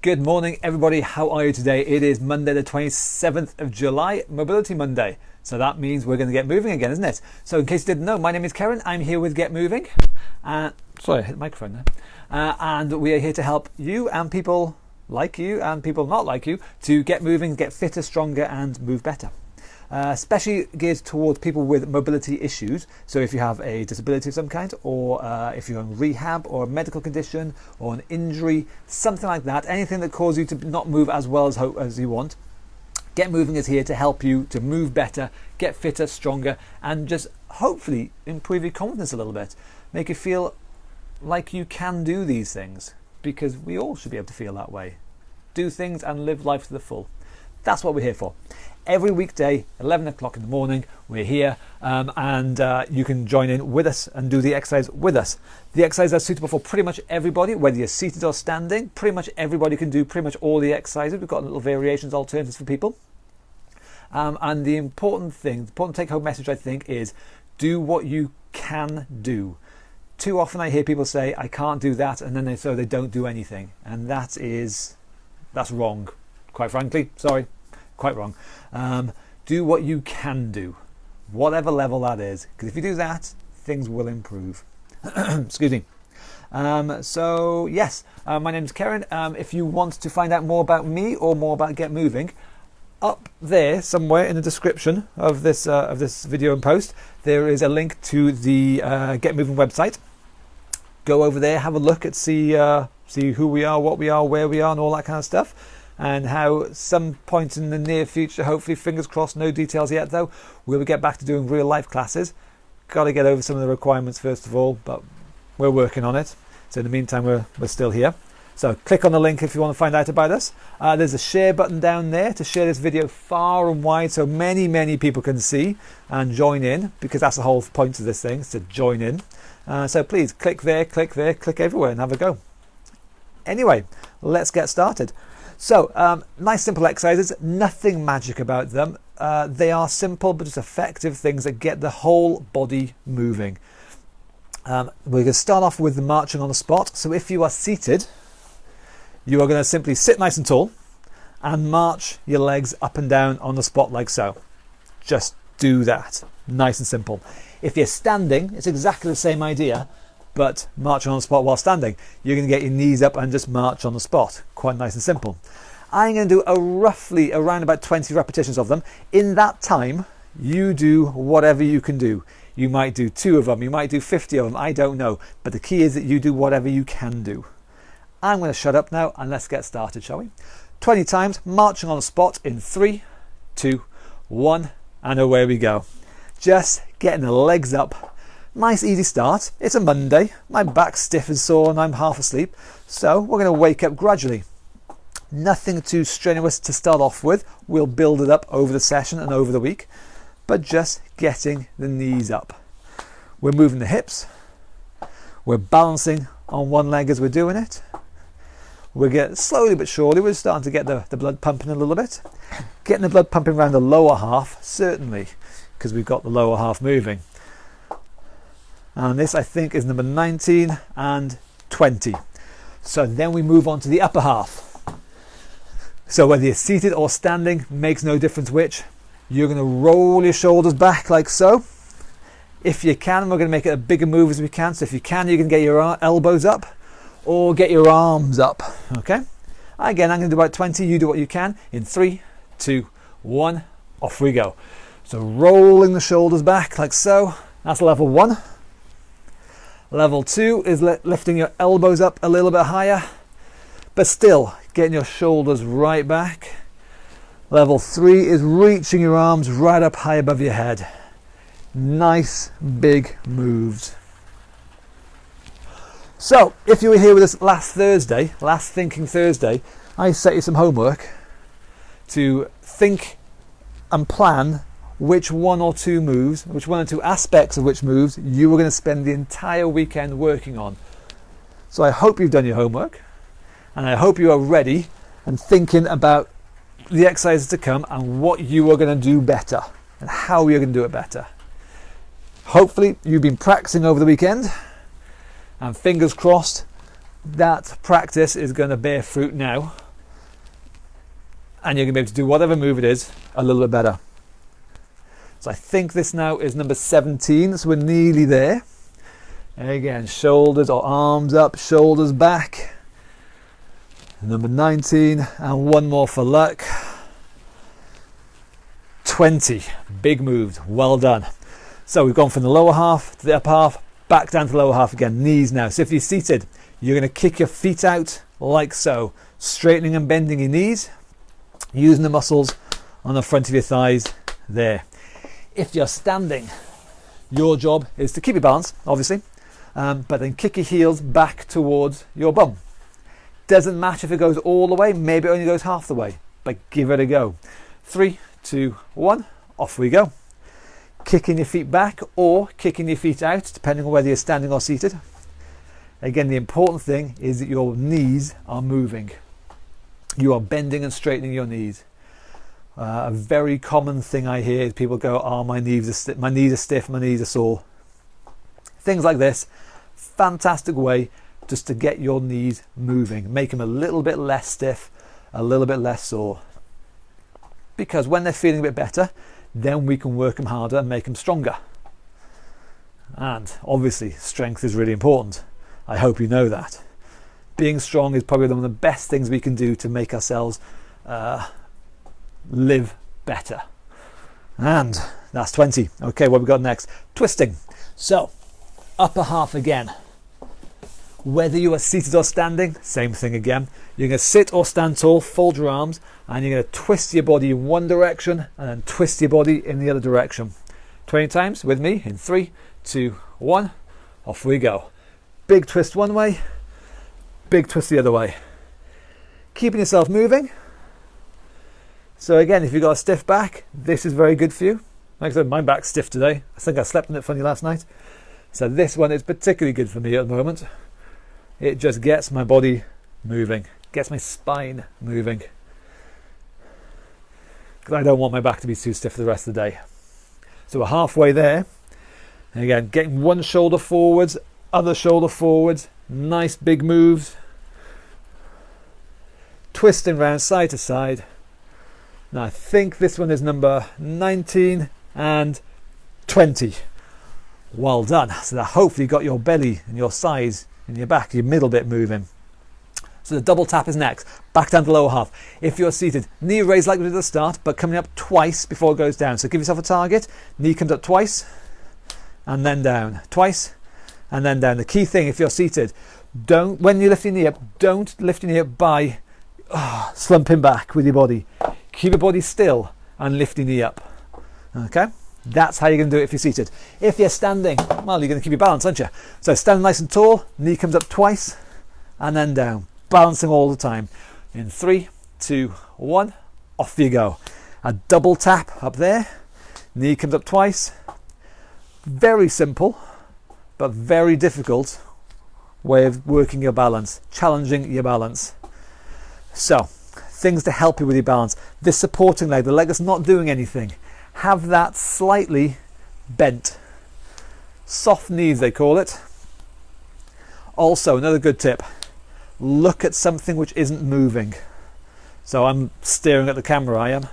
Good morning, everybody. How are you today? It is Monday, the 27th of July, Mobility Monday. So that means we're going to get moving again, isn't it? So in case you didn't know, my name is Karen. I'm here with Get Moving. Sorry, I hit the microphone there. And we are here to help you and people like you and people not like you to get moving, get fitter, stronger, and move better. Especially geared towards people with mobility issues. So if you have a disability of some kind, or if you're in rehab or a medical condition or an injury, something like that, anything that causes you to not move as well as you want, Get Moving is here to help you to move better, get fitter, stronger, and just hopefully improve your confidence a little bit. Make you feel like you can do these things, because we all should be able to feel that way. Do things and live life to the full. That's what we're here for. Every weekday, 11 o'clock in the morning, we're here and you can join in with us and do the exercise with us. The exercises are suitable for pretty much everybody, whether you're seated or standing. Pretty much everybody can do pretty much all the exercises. We've got little variations, alternatives for people. And the important take-home message, I think, is do what you can do. Too often I hear people say, I can't do that, and then they don't do anything. And that's wrong, quite frankly. Sorry. Quite wrong. Do what you can do, whatever level that is, because if you do that, things will improve. Excuse me. So yes, my name is Karen. If you want to find out more about me or more about Get Moving, up there somewhere in the description of this video and post, there is a link to the Get Moving website. Go over there, have a look at see who we are, what we are, where we are, and all that kind of stuff. And how some point in the near future, hopefully, fingers crossed, no details yet though, we'll get back to doing real life classes. Got to get over some of the requirements first of all, but we're working on it. So in the meantime, we're still here. So click on the link if you want to find out about us. There's a share button down there to share this video far and wide so many people can see and join in, because that's the whole point of this thing, is to join in. So please click there, click everywhere and have a go. Anyway, let's get started. So, nice simple exercises, nothing magic about them. They are simple but just effective things that get the whole body moving. We're going to start off with the marching on the spot. So if you are seated, you are going to simply sit nice and tall and march your legs up and down on the spot like so. Just do that, nice and simple. If you're standing, it's exactly the same idea, but marching on the spot while standing. You're going to get your knees up and just march on the spot. Quite nice and simple. I'm going to do roughly around about 20 repetitions of them. In that time, you do whatever you can do. You might do 2 of them, you might do 50 of them, I don't know. But the key is that you do whatever you can do. I'm going to shut up now and let's get started, shall we? 20 times, marching on the spot in 3, 2, 1, and away we go. Just getting the legs up. Nice easy start. It's a Monday, my back's stiff and sore and I'm half asleep, so we're going to wake up gradually. Nothing too strenuous to start off with, we'll build it up over the session and over the week, but just getting the knees up. We're moving the hips, we're balancing on one leg as we're doing it. We're getting slowly but surely, we're starting to get the blood pumping a little bit. Getting the blood pumping around the lower half, certainly, because we've got the lower half moving. And this, I think, is number 19 and 20. So then we move on to the upper half. So whether you're seated or standing, makes no difference which. You're going to roll your shoulders back like so. If you can, we're going to make it a bigger move as we can. So if you can, you can get your elbows up or get your arms up. Okay? Again, I'm going to do about 20. You do what you can. In 3, 2, 1, off we go. So rolling the shoulders back like so. That's level 1. Level 2 is lifting your elbows up a little bit higher, but still getting your shoulders right back. Level 3 is reaching your arms right up high above your head. Nice big moves. So if you were here with us last Thinking Thursday, I set you some homework to think and plan which 1 or 2 moves, which 1 or 2 aspects of which moves you were going to spend the entire weekend working on. So I hope you've done your homework, and I hope you are ready and thinking about the exercises to come and what you are going to do better and how you're going to do it better. Hopefully you've been practicing over the weekend, and fingers crossed that practice is going to bear fruit now and you're going to be able to do whatever move it is a little bit better. So I think this now is number 17, so we're nearly there. Again, shoulders or arms up, shoulders back. Number 19, and one more for luck. 20, big moves, well done. So we've gone from the lower half to the upper half, back down to the lower half again, knees now. So if you're seated, you're going to kick your feet out like so, straightening and bending your knees, using the muscles on the front of your thighs there. If you're standing, your job is to keep your balance, obviously, but then kick your heels back towards your bum. Doesn't matter if it goes all the way, maybe it only goes half the way, but give it a go. 3, 2, 1, off we go. Kicking your feet back or kicking your feet out, depending on whether you're standing or seated. Again, the important thing is that your knees are moving. You are bending and straightening your knees. A very common thing I hear is people go, oh, my knees are stiff, my knees are sore. Things like this, fantastic way just to get your knees moving. Make them a little bit less stiff, a little bit less sore. Because when they're feeling a bit better, then we can work them harder and make them stronger. And obviously, strength is really important. I hope you know that. Being strong is probably one of the best things we can do to make ourselves live better. And that's 20. Okay, what we got next? Twisting. So, upper half again. Whether you are seated or standing, same thing again. You're going to sit or stand tall, fold your arms, and you're going to twist your body in one direction and then twist your body in the other direction. 20 times with me in 3, 2, 1. Off we go. Big twist one way, big twist the other way. Keeping yourself moving. So again, if you've got a stiff back, this is very good for you. Like I said, my back's stiff today. I think I slept on it funny last night. So this one is particularly good for me at the moment. It just gets my body moving, gets my spine moving. Because I don't want my back to be too stiff for the rest of the day. So we're halfway there. And again, getting one shoulder forwards, other shoulder forwards, nice big moves. Twisting round side to side. Now I think this one is number 19 and 20. Well done. So that hopefully got your belly and your sides and your back, your middle bit moving. So the double tap is next. Back down to the lower half. If you're seated, knee raised like we did at the start, but coming up twice before it goes down. So give yourself a target. Knee comes up twice and then down. Twice and then down. The key thing, if you're seated, when you lift your knee up, don't lift your knee up by slumping back with your body. Keep your body still and lift your knee up. Okay? That's how you're going to do it if you're seated. If you're standing, well, you're going to keep your balance, aren't you? So stand nice and tall, knee comes up twice and then down. Balancing all the time. In 3, 2, 1, off you go. A double tap up there, knee comes up twice. Very simple, but very difficult way of working your balance, challenging your balance. So, things to help you with your balance. This supporting leg, the leg is not doing anything. Have that slightly bent. Soft knees, they call it. Also, another good tip, look at something which isn't moving. So I'm staring at the camera, I am.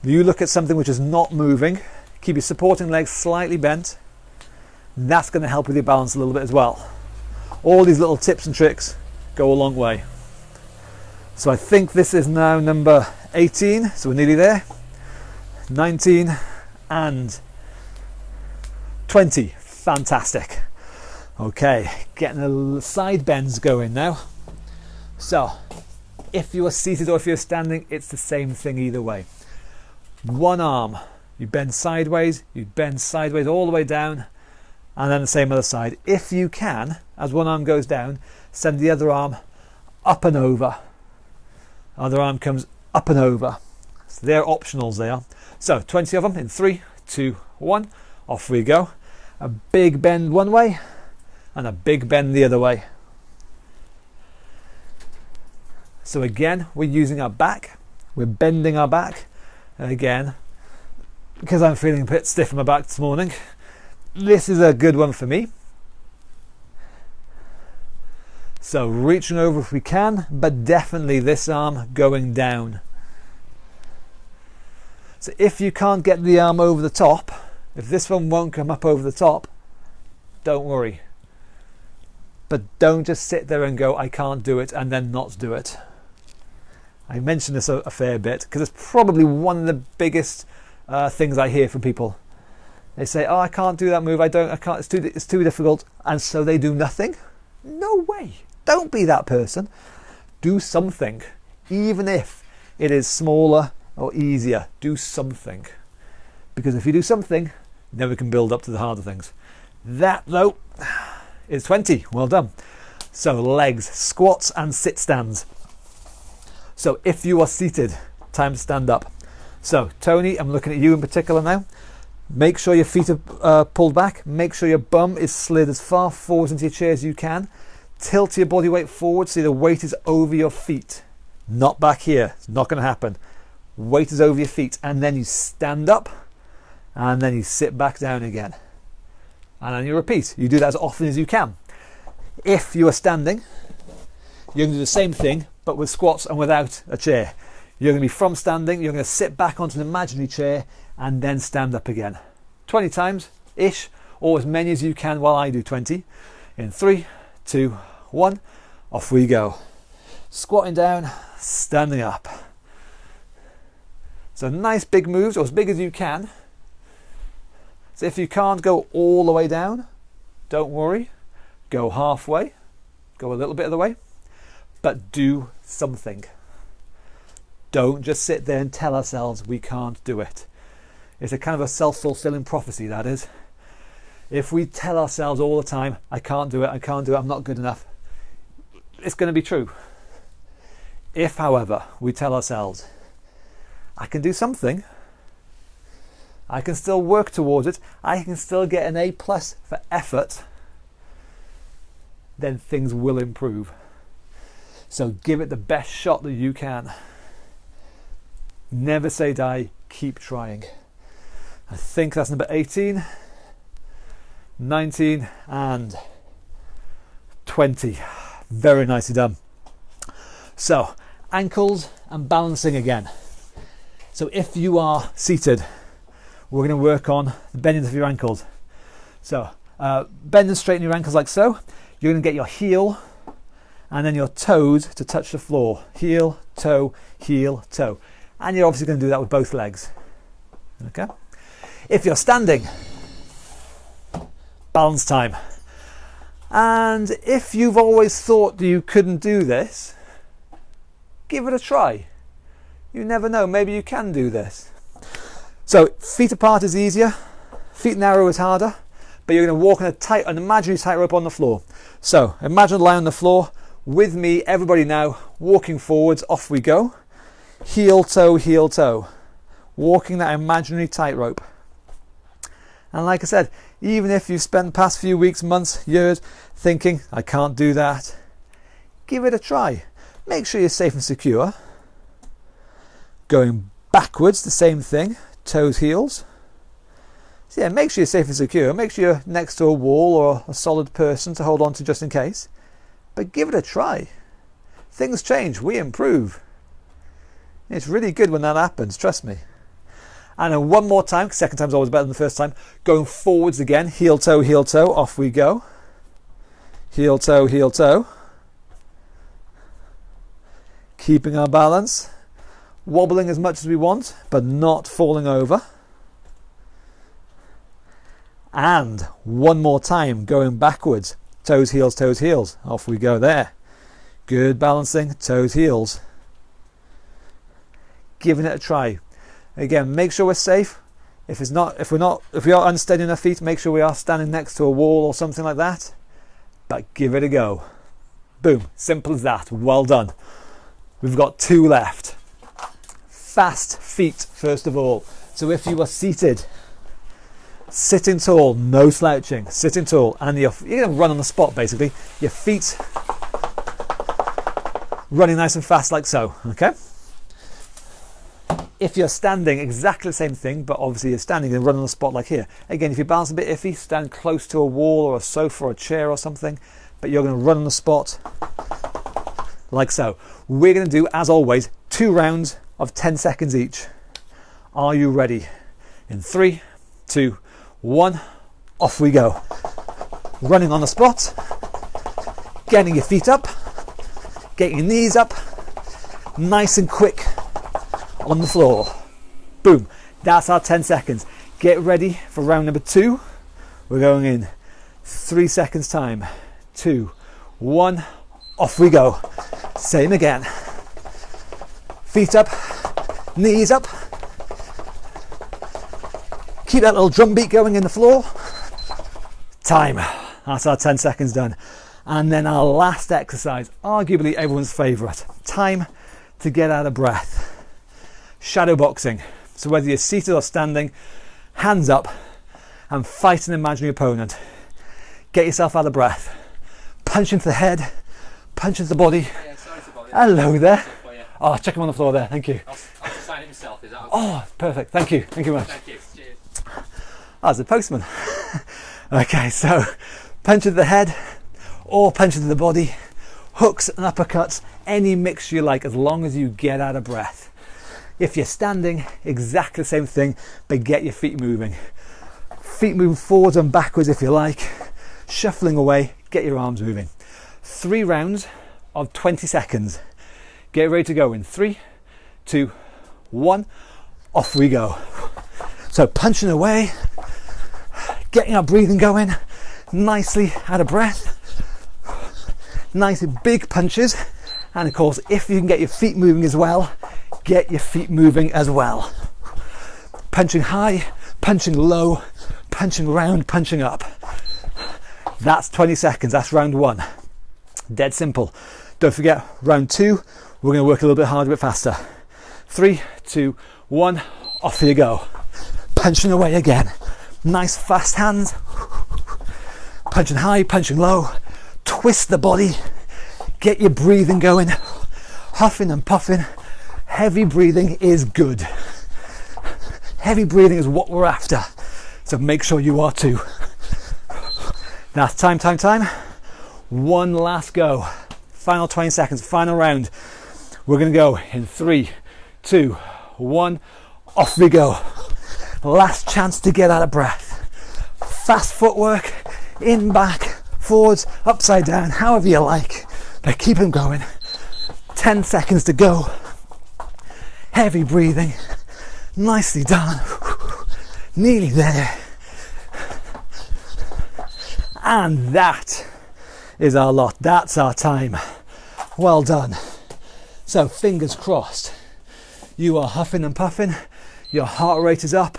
You look at something which is not moving, keep your supporting legs slightly bent. That's going to help with your balance a little bit as well. All these little tips and tricks go a long way. So I think this is now number 18, so we're nearly there. 19 and 20. Fantastic. Okay, getting the side bends going now. So if you are seated or if you're standing, it's the same thing either way. One arm, you bend sideways all the way down, and then the same other side. If you can, as one arm goes down, send the other arm up and over. Other arm comes up and over. So they're optionals, they are. So 20 of them in 3, 2, 1. Off we go. A big bend one way and a big bend the other way. So again, we're using our back. We're bending our back. And again, because I'm feeling a bit stiff in my back this morning, this is a good one for me. So reaching over if we can, but definitely this arm going down. So if you can't get the arm over the top, if this one won't come up over the top, don't worry. But don't just sit there and go, I can't do it, and then not do it. I mention this a fair bit because it's probably one of the biggest things I hear from people. They say, oh, I can't do that move, I can't, it's too difficult, and so they do nothing. No way. Don't be that person. Do something, even if it is smaller or easier. Do something, because if you do something, then we can build up to the harder things. That though is 20. Well done. So legs, squats and sit stands. So if you are seated, time to stand up. So Tony, I'm looking at you in particular now. Make sure your feet are pulled back. Make sure your bum is slid as far forward into your chair as you can. Tilt your body weight forward so the weight is over your feet. Not back here. It's not going to happen. Weight is over your feet. And then you stand up. And then you sit back down again. And then you repeat. You do that as often as you can. If you are standing, you're going to do the same thing, but with squats and without a chair. You're going to be from standing, you're going to sit back onto an imaginary chair and then stand up again. 20 times-ish, or as many as you can while I do 20. In 3, 2, 1, off we go. Squatting down, standing up. So nice big moves, or as big as you can. So if you can't go all the way down, don't worry. Go halfway, go a little bit of the way, but do something. Don't just sit there and tell ourselves we can't do it. It's a kind of a self-fulfilling prophecy, that is. If we tell ourselves all the time, I can't do it, I'm not good enough, it's going to be true. If, however, we tell ourselves, I can do something, I can still work towards it, I can still get an A+ for effort, then things will improve. So give it the best shot that you can. Never say die, keep trying. I think that's number 18, 19 and 20. Very nicely done. So ankles and balancing again. So if you are seated, we're going to work on the bending of your ankles. So bend and straighten your ankles like so. You're going to get your heel and then your toes to touch the floor. Heel, toe, toe. And you're obviously going to do that with both legs. Okay? If you're standing, balance time. And if you've always thought that you couldn't do this, give it a try. You never know, maybe you can do this. So feet apart is easier, feet narrow is harder, but you're going to walk on an imaginary tightrope on the floor. So imagine lying on the floor with me, everybody now, walking forwards, off we go. Heel, toe. Walking that imaginary tightrope. And like I said, even if you've spent the past few weeks, months, years thinking, I can't do that, give it a try. Make sure you're safe and secure. Going backwards, the same thing, toes, heels. So yeah, make sure you're safe and secure. Make sure you're next to a wall or a solid person to hold on to just in case. But give it a try. Things change, we improve. It's really good when that happens, trust me. And then one more time, 'cause second time's always better than the first time. Going forwards again, heel, toe, off we go. Heel, toe. Keeping our balance. Wobbling as much as we want, but not falling over. And one more time, going backwards. Toes, heels. Off we go there. Good balancing, toes, heels. Giving it a try. Again, make sure we're safe. If we are unsteady on our feet, make sure we are standing next to a wall or something like that. But give it a go. Boom, simple as that. Well done. We've got 2 left. Fast feet, first of all. So if you are seated, sitting tall, no slouching, sitting tall, and you're going to run on the spot basically. Your feet running nice and fast like so, okay? If you're standing, exactly the same thing, but obviously you're standing and run on the spot like here. Again, if you balance a bit iffy, stand close to a wall or a sofa or a chair or something, but you're going to run on the spot like so. We're going to do, as always, 2 rounds of 10 seconds each. Are you ready? In 3, 2, 1, off we go. Running on the spot, getting your feet up, getting your knees up, nice and quick on the floor. Boom, that's our 10 seconds. Get ready for round number 2. We're going in 3 seconds time. 2, 1, off we go. Same again. Feet up, knees up. Keep that little drum beat going in the floor. Time. That's our 10 seconds done. And then our last exercise, arguably everyone's favourite. Time to get out of breath. Shadow boxing. So whether you're seated or standing, hands up and fight an imaginary opponent. Get yourself out of breath. Punch into the head, punch into the body. Yeah, sorry to bother you. Hello there. Oh, check him on the floor there, thank you. I'll just sign it myself, is that okay? Oh, perfect, thank you very much. Thank you, cheers. That's a postman. Okay, so punch into the head or punch into the body, hooks and uppercuts, any mix you like as long as you get out of breath. If you're standing, exactly the same thing, but get your feet moving. Feet moving forwards and backwards if you like, shuffling away, get your arms moving. 3 rounds of 20 seconds. Get ready to go in 3, 2, 1, off we go. So punching away, getting our breathing going, nicely out of breath, nice big punches, and of course if you can get your feet moving as well, get your feet moving as well. Punching high, punching low, punching round, punching up. That's 20 seconds, that's round 1. Dead simple. Don't forget, round 2, we're going to work a little bit harder, a bit faster. 3, 2, 1, off you go. Punching away again. Nice fast hands. Punching high, punching low. Twist the body. Get your breathing going. Huffing and puffing. Heavy breathing is good. Heavy breathing is what we're after. So make sure you are too. That's time. One last go. Final 20 seconds, final round. We're going to go in 3, 2, 1, off we go. Last chance to get out of breath. Fast footwork, in, back, forwards, upside down, however you like. But keep them going. 10 seconds to go. Heavy breathing. Nicely done. Nearly there. And that is our lot. That's our time. Well done. So fingers crossed. You are huffing and puffing. Your heart rate is up.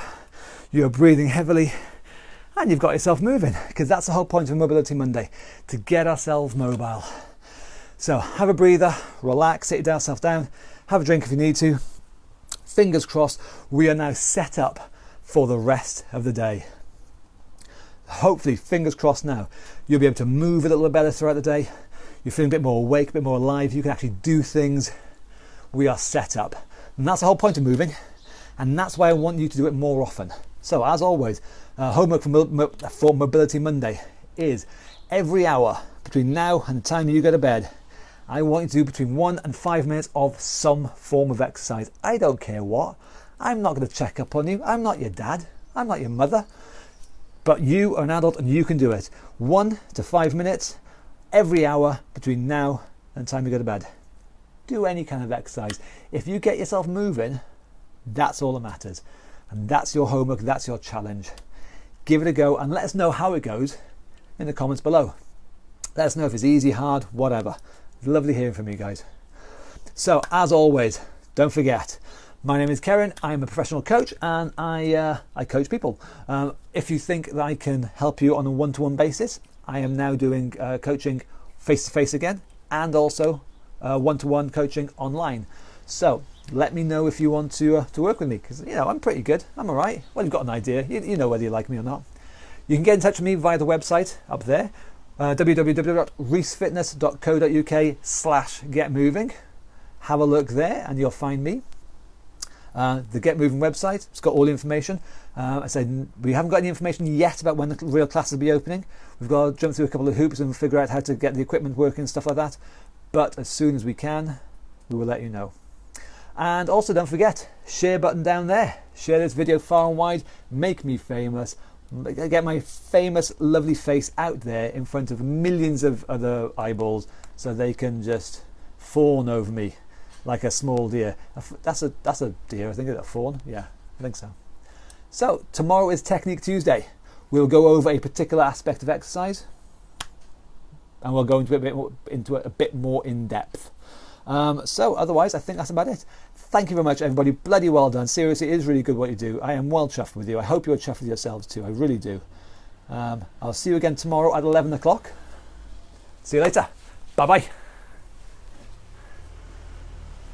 You're breathing heavily. And you've got yourself moving. Because that's the whole point of Mobility Monday. To get ourselves mobile. So have a breather. Relax. Sit yourself down. Have a drink if you need to. Fingers crossed. We are now set up for the rest of the day. Hopefully, fingers crossed now, you'll be able to move a little bit better throughout the day. You're feeling a bit more awake, a bit more alive. You can actually do things. We are set up. And that's the whole point of moving. And that's why I want you to do it more often. So as always, homework for Mobility Monday is every hour between now and the time you go to bed, I want you to do between 1 and 5 minutes of some form of exercise. I don't care what. I'm not going to check up on you. I'm not your dad. I'm not your mother. But you are an adult and you can do it. 1 to 5 minutes every hour between now and the time you go to bed. Do any kind of exercise. If you get yourself moving, that's all that matters. And that's your homework, that's your challenge. Give it a go and let us know how it goes in the comments below. Let us know if it's easy, hard, whatever. It's lovely hearing from you guys. So as always, don't forget, my name is Karen, I'm a professional coach and I coach people. If you think that I can help you on a one-to-one basis, I am now doing coaching face-to-face again and also one-to-one coaching online. So let me know if you want to work with me because, you know, I'm pretty good. I'm all right. Well, you've got an idea. You know whether you like me or not. You can get in touch with me via the website up there, www.reesefitness.co.uk/getmoving. Have a look there and you'll find me. The Get Moving website, it's got all the information. I said we haven't got any information yet about when the real classes will be opening. We've got to jump through a couple of hoops and figure out how to get the equipment working and stuff like that. But as soon as we can, we will let you know. And also don't forget, share button down there. share this video far and wide, make me famous, get my famous lovely face out there in front of millions of other eyeballs so they can just fawn over me like a small deer. That's a deer, I think. Is it a fawn? Yeah, I think so. So tomorrow is Technique Tuesday. We'll go over a particular aspect of exercise and we'll go into it a bit more in depth. So otherwise, I think that's about it. Thank you very much, everybody. Bloody well done. Seriously, it is really good what you do. I am well chuffed with you. I hope you're chuffed with yourselves too. I really do. I'll see you again tomorrow at 11 o'clock. See you later. Bye-bye.